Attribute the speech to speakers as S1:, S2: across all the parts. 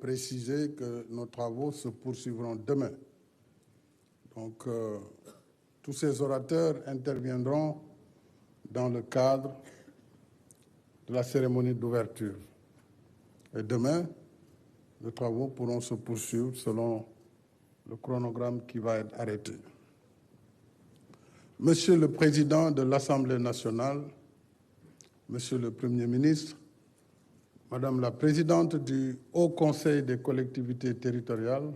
S1: préciser que nos travaux se poursuivront demain. Donc, tous ces orateurs interviendront dans le cadre de la cérémonie d'ouverture. Et demain, les travaux pourront se poursuivre selon le chronogramme qui va être arrêté. Monsieur le Président de l'Assemblée nationale, Monsieur le Premier ministre, Madame la Présidente du Haut Conseil des collectivités territoriales,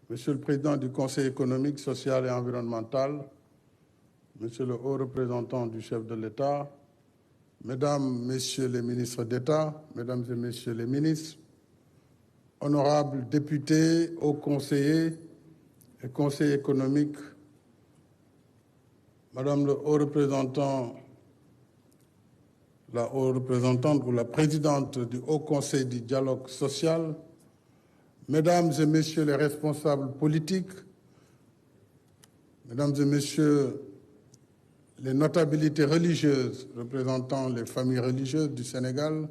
S1: Monsieur le Président du Conseil économique, social et environnemental, Monsieur le Haut représentant du chef de l'État, Mesdames, Messieurs les ministres d'État, Mesdames et Messieurs les ministres, honorables députés, hauts conseillers et conseillers économiques, Madame le haut représentant, la haute représentante ou la présidente du Haut Conseil du dialogue social, Mesdames et Messieurs les responsables politiques, Mesdames et Messieurs les notabilités religieuses représentant les familles religieuses du Sénégal,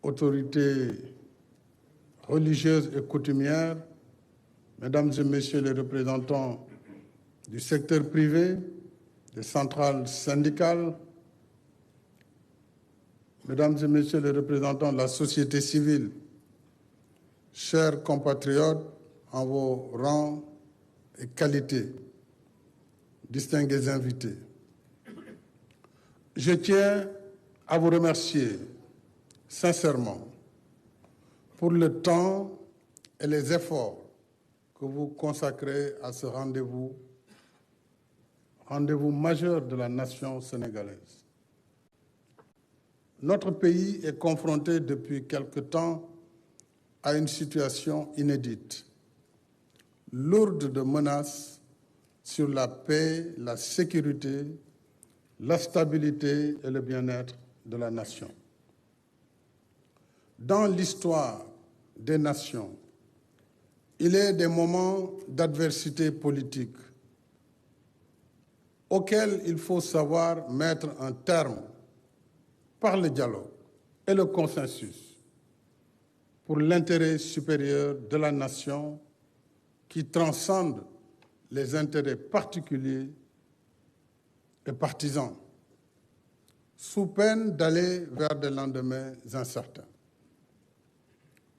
S1: autorités religieuses et coutumières, Mesdames et Messieurs les représentants du secteur privé, des centrales syndicales, Mesdames et Messieurs les représentants de la société civile, chers compatriotes, en vos rangs et qualités, distingués invités, je tiens à vous remercier sincèrement pour le temps et les efforts que vous consacrez à ce rendez-vous majeur de la nation sénégalaise. Notre pays est confronté depuis quelque temps à une situation inédite, lourde de menaces sur la paix, la sécurité, la stabilité et le bien-être de la nation. Dans l'histoire des nations, il est des moments d'adversité politique auxquels il faut savoir mettre un terme par le dialogue et le consensus pour l'intérêt supérieur de la nation qui transcende les intérêts particuliers et partisans, sous peine d'aller vers des lendemains incertains.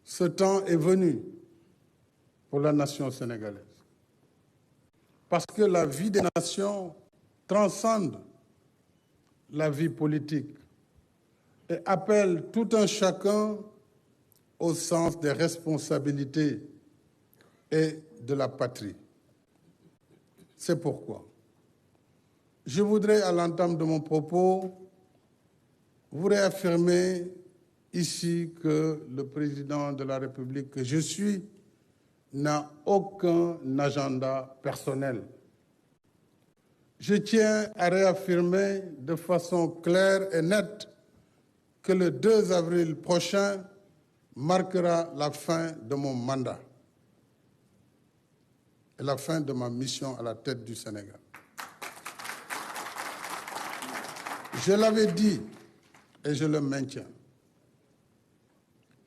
S1: Ce temps est venu pour la nation sénégalaise, parce que la vie des nations transcende la vie politique et appelle tout un chacun au sens des responsabilités et de la patrie. C'est pourquoi je voudrais, à l'entame de mon propos, vous réaffirmer ici que le président de la République que je suis n'a aucun agenda personnel. Je tiens à réaffirmer de façon claire et nette que le 2 avril prochain marquera la fin de mon mandat et la fin de ma mission à la tête du Sénégal. Je l'avais dit et je le maintiens.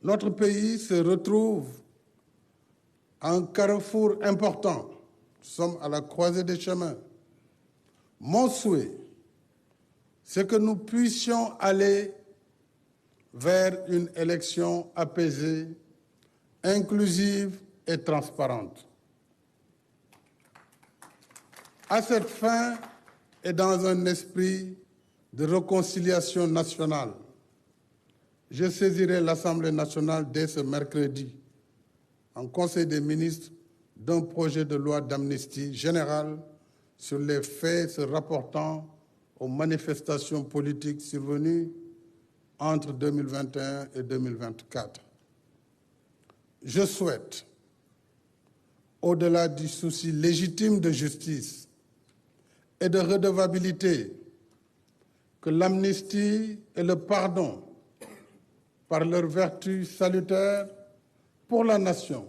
S1: Notre pays se retrouve à un carrefour important. Nous sommes à la croisée des chemins. Mon souhait, c'est que nous puissions aller vers une élection apaisée, inclusive et transparente. À cette fin et dans un esprit de réconciliation nationale, je saisirai l'Assemblée nationale dès ce mercredi en Conseil des ministres d'un projet de loi d'amnistie générale sur les faits se rapportant aux manifestations politiques survenues entre 2021 et 2024. Je souhaite, au-delà du souci légitime de justice et de redevabilité, que l'amnistie et le pardon, par leur vertu salutaire pour la nation,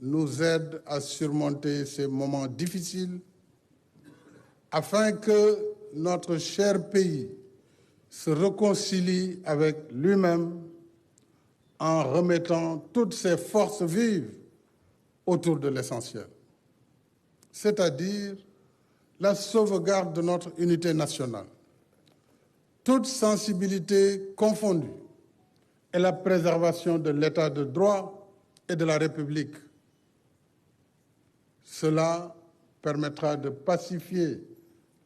S1: nous aident à surmonter ces moments difficiles afin que notre cher pays se réconcilie avec lui-même, en remettant toutes ses forces vives autour de l'essentiel, c'est-à-dire la sauvegarde de notre unité nationale, toute sensibilité confondue, et la préservation de l'état de droit et de la République. Cela permettra de pacifier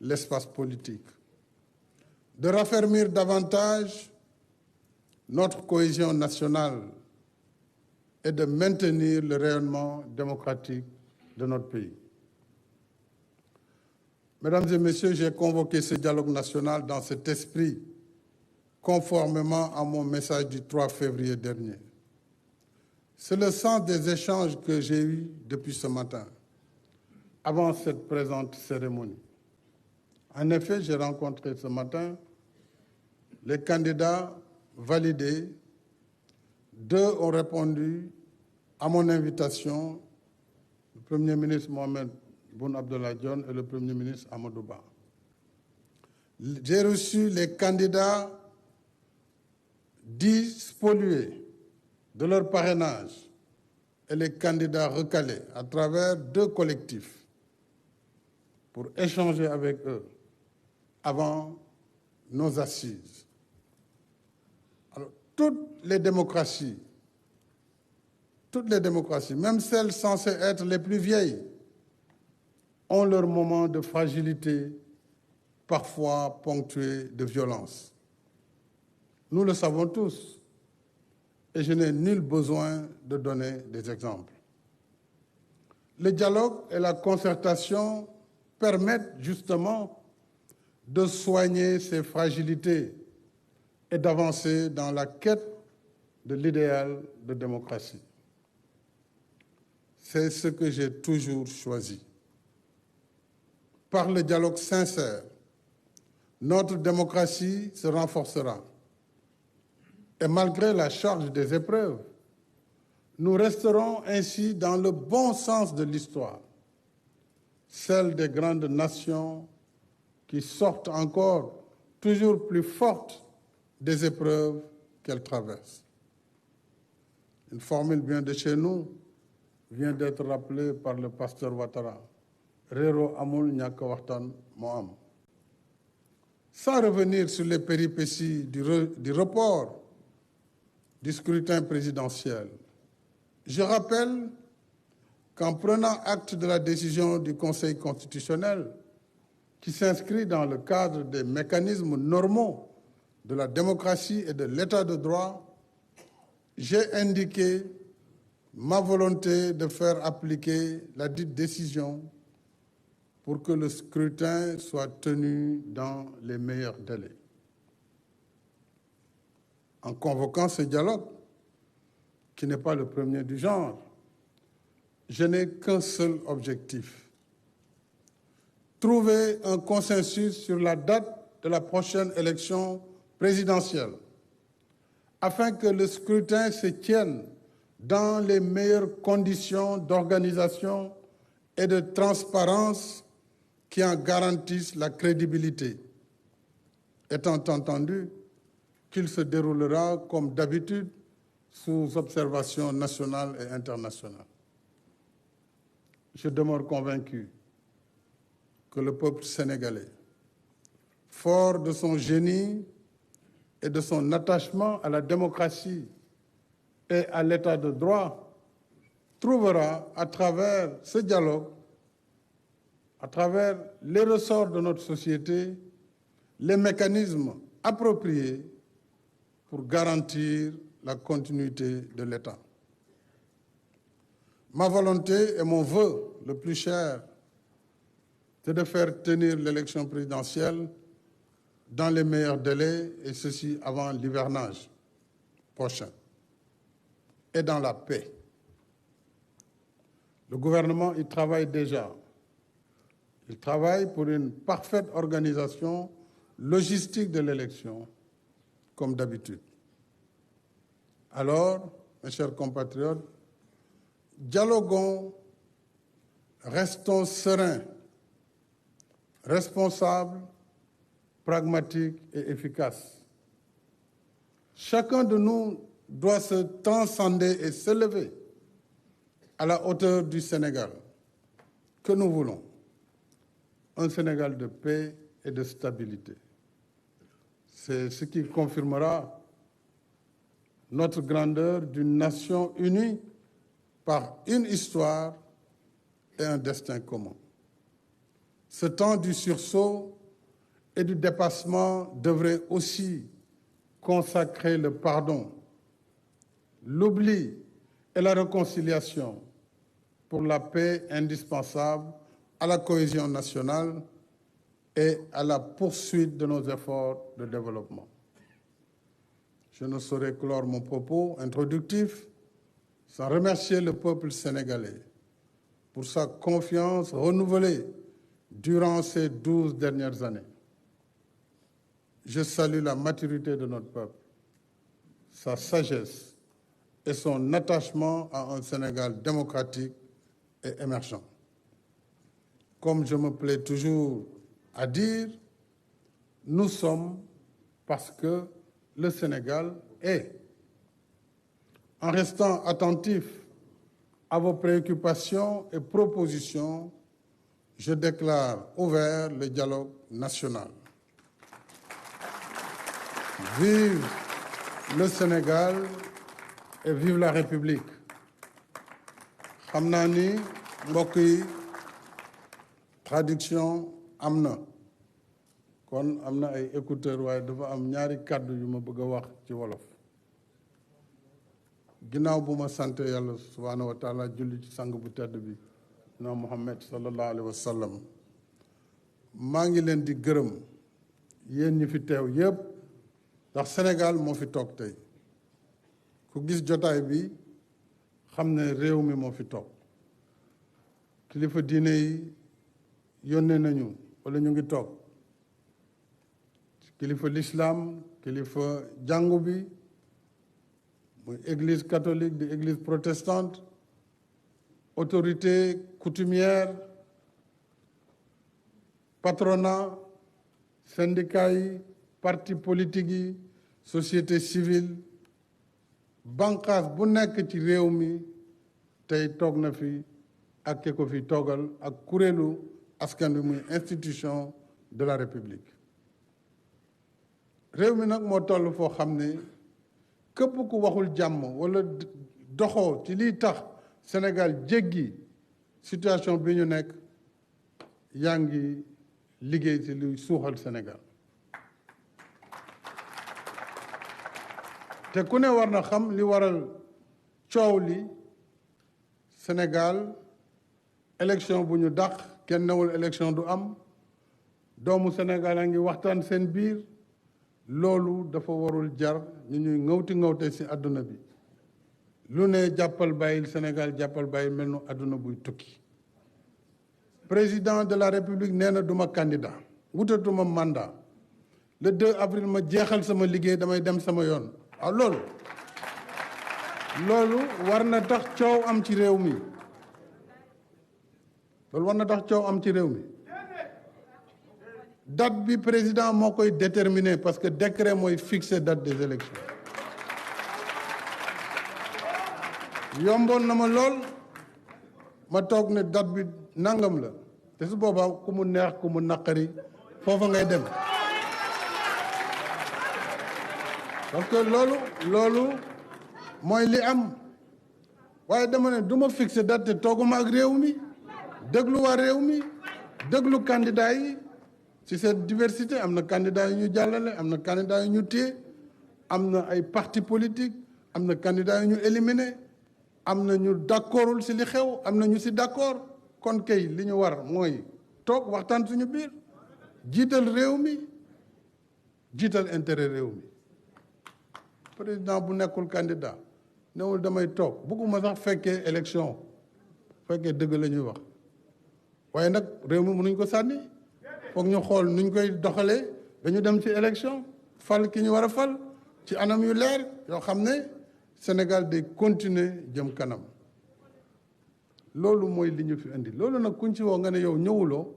S1: l'espace politique, de raffermir davantage notre cohésion nationale et de maintenir le rayonnement démocratique de notre pays. Mesdames et Messieurs, j'ai convoqué ce dialogue national dans cet esprit, conformément à mon message du 3 février dernier. C'est le sens des échanges que j'ai eus depuis ce matin, avant cette présente cérémonie. En effet, j'ai rencontré ce matin les candidats validés. 2 ont répondu à mon invitation, le Premier ministre Mohamed Boun Abdallah Dionne et le Premier ministre Amadou Ba. J'ai reçu les candidats dits spoliés de leur parrainage et les candidats recalés à travers 2 collectifs pour échanger avec eux avant nos assises. Alors, toutes les démocraties, même celles censées être les plus vieilles, ont leurs moments de fragilité, parfois ponctués de violence. Nous le savons tous, et je n'ai nul besoin de donner des exemples. Le dialogue et la concertation permettent justement de soigner ces fragilités et d'avancer dans la quête de l'idéal de démocratie. C'est ce que j'ai toujours choisi. Par le dialogue sincère, notre démocratie se renforcera. Et malgré la charge des épreuves, nous resterons ainsi dans le bon sens de l'histoire, celle des grandes nations qui sortent encore toujours plus fortes des épreuves qu'elles traversent. Une formule bien de chez nous vient d'être rappelée par le pasteur Ouattara. Rero amul ñàkk waxtaan moo am. Sans revenir sur les péripéties du report du scrutin présidentiel, je rappelle qu'en prenant acte de la décision du Conseil constitutionnel qui s'inscrit dans le cadre des mécanismes normaux de la démocratie et de l'état de droit, j'ai indiqué ma volonté de faire appliquer la dite décision pour que le scrutin soit tenu dans les meilleurs délais. En convoquant ce dialogue, qui n'est pas le premier du genre, je n'ai qu'un seul objectif: trouver un consensus sur la date de la prochaine élection présidentielle, afin que le scrutin se tienne dans les meilleures conditions d'organisation et de transparence qui en garantissent la crédibilité, étant entendu qu'il se déroulera comme d'habitude sous observation nationale et internationale. Je demeure convaincu que le peuple sénégalais, fort de son génie et de son attachement à la démocratie et à l'état de droit, trouvera à travers ce dialogue, à travers les ressorts de notre société, les mécanismes appropriés pour garantir la continuité de l'État. Ma volonté et mon vœu le plus cher, c'est de faire tenir l'élection présidentielle dans les meilleurs délais, et ceci avant l'hivernage prochain, et dans la paix. Le gouvernement y travaille déjà. Il travaille pour une parfaite organisation logistique de l'élection, comme d'habitude. Alors, mes chers compatriotes, dialoguons, restons sereins, responsables, pragmatiques et efficaces. Chacun de nous doit se transcender et s'élever à la hauteur du Sénégal que nous voulons, un Sénégal de paix et de stabilité. C'est ce qui confirmera notre grandeur d'une nation unie par une histoire et un destin commun. Ce temps du sursaut et du dépassement devrait aussi consacrer le pardon, l'oubli et la réconciliation pour la paix indispensable à la cohésion nationale et à la poursuite de nos efforts de développement. Je ne saurais clore mon propos introductif sans remercier le peuple sénégalais pour sa confiance renouvelée durant ces 12 dernières années. Je salue la maturité de notre peuple, sa sagesse et son attachement à un Sénégal démocratique et émergent. Comme je me plais toujours à dire, nous sommes parce que le Sénégal est. En restant attentif à vos préoccupations et propositions, je déclare ouvert le dialogue national. Vive le Sénégal et vive la République. xam naa ni mbokk yi traduction am na kon am na ay écouteurs waaye dafa am ñaari kàddu yu ma bëgg a wax ci wolof ginnaaw bu ma sant yàlla subhaanahu wa taala julli ci sang bu tedd bi na Muhammad sallallahu alayhi wa sallam maa ngi leen di gërëm yéen ñi fi teew yépp ndax Sénégal moo fi toog tey ku gis jotaay bi xam ne réew mi moo fi toog kilifa diine yi yónnee nañu wala ñu ngi toog kilifa l'islam kilifa jàngu bi muy église catholique di église protestante autorité coutumière patronat syndicat yi parti politique yi société civile banqaas bu nekk ci réew mi tey toog na fi ak ki ko fi toogal ak kuréelu askan bi muy institution de la République réew mi nag moo toll foo xam ne képp ku waxul jàmm wala doxoo ci liy tax Sénégal jéggi situation bi ñu nekk yaa ngi liggéey ci luy suuxal Sénégal te ku ne war na xam li waral coow li Sénégal élection bu ñu dàq kenn newul élection du am doomu Sénégal a ngi waxtaan seen biir loolu dafa warul jar ñu ñuy ŋawte ci àdduna bi lu ne jàppal bàyyil Sénégal jàppal bàyyil mel nu àdduna buy tukki président de la République nee na duma candidat wutatuma mandat le 2 avril ma jeexal sama liggéey damay dem sama yoon waaw loolu war na tax coow am ci réew mi loolu war na tax coow am ci réew mi date bi président moo koy déterminer parce que décret mooy fixer date des élections yomboon na ma lool ma toog ne date bi nangam la te su boobaa ku mu neex ku mu naqari foofa ngay dem parce que loolu mooy li am waaye dama ne du ma fixer date te tooguma ak réew mi déglu waa réew mi déglu candidat yi ci cette diversité am na candidat yu ñu jàllale am na candidat yu ñu téye am na ay parti politique am na candidat yu ñu éliminé am na ñu d'accordul ci li xew am na ñu ci d'accord kon kay li ñu war mooy toog waxtaan suñu biir jiital réew mi jiital intérêt réew mi président bu nekkul candidat newul damay toog bëgguma sax fekkee élection fekkee dëgg la ñuy wax waaye nag réew mi mënuñ ko sànni foog ñu xool nuñ koy doxalee dañu dem ci élection fal ki ñu war a fal ci anam yu leer yoo xam ne Sénégal day continuer jëm kanam loolu mooy li ñu fi indi loolu nag kuñ ci woo nga ne yow ñëwuloo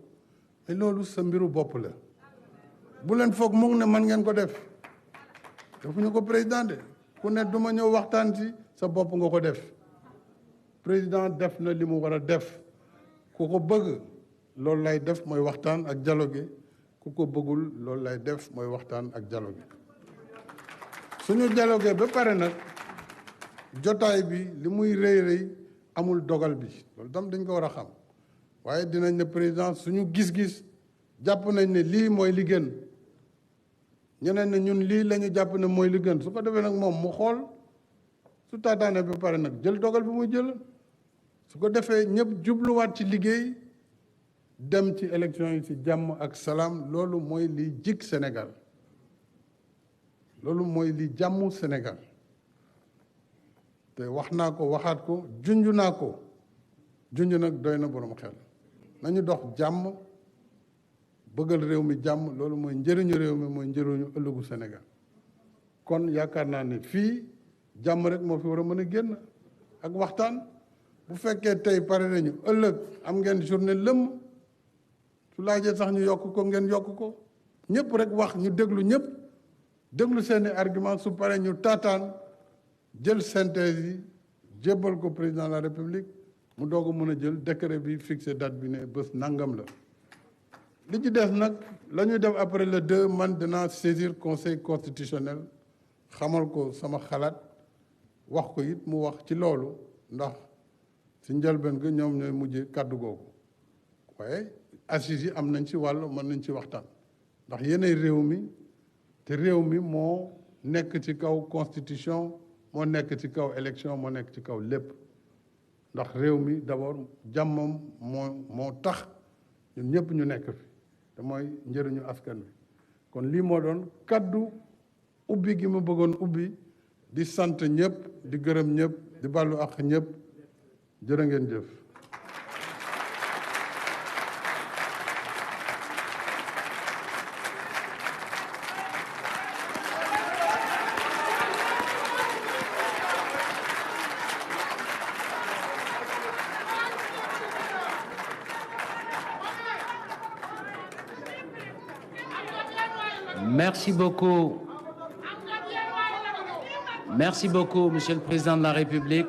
S1: mais loolu sa mbiru bopp la bu leen foog mu ne man ngeen ko def defuñu ko président de ku ne du ma ñëw waxtaan si sa bopp nga ko def président def na li mu war a def ku ko bëgg loolu lay def mooy waxtaan ak dialogue ku ko bëggul loolu lay def mooy waxtaan ak dialogue suñu dialogue ba pare nag jotaay bi li muy rëy rëy amul dogal bi loolu tam dañ ko war a xam waaye dinañ ne président suñu gis-gis jàpp nañ ne lii mooy li gën ñeneen ne ñun lii la ñu jàpp ne mooy li gën su ko defee nag moom mu xool su taataane ba pare nag jël dogal bi muy jël su ko defee ñëpp jubluwaat ci liggéey dem ci élection yi ci jàmm ak salaam loolu mooy li jig Sénégal loolu mooy li jàmmu Sénégal te wax naa ko waxaat ko junj naa ko junj nag doy na borom xel nañu dox jàmm bëggal réew mi jàmm loolu mooy njëriñu réew mi mooy njëriñu ëllëgu Sénégal kon yaakaar naa ne fii jàmm rek moo fi war a mën a génn ak waxtaan bu fekkee tey pare nañu ëllëg am ngeen journée lëmm su laajee sax ñu yokk ko ngeen yokk ko ñëpp rek wax ñu déglu ñëpp déglu seeni argument su pare ñu taataan jël synthèse yi jébbal ko président de la République mu doog a mën a jël décret bi fixé date bi ne bés nangam la li ci des nag la ñuy def après le 2 man dinaa saisir conseil constitutionnel xamal ko sama xalaat wax ko it mu wax ci loolu ndax ci njëlbeen ga ñoom ñooy mujjee kàddu googu waaye assises yi am nañ ci wàll mën nañ ci waxtaan ndax yéenay réew mi te réew mi moo nekk ci kaw constitution moo nekk ci kaw élection moo nekk ci kaw lépp ndax réew mi d'abord jàmmam moo tax ñun ñëpp ñu nekk fi te mooy njëriñu askan wi kon lii moo doon kaddu ubbi gi ma bëggoon ubbi di sant ñëpp di gërëm ñëpp di bàllu ak ñëpp jërë ngeen jëf.
S2: Merci beaucoup. Merci beaucoup, Monsieur le Président de la République.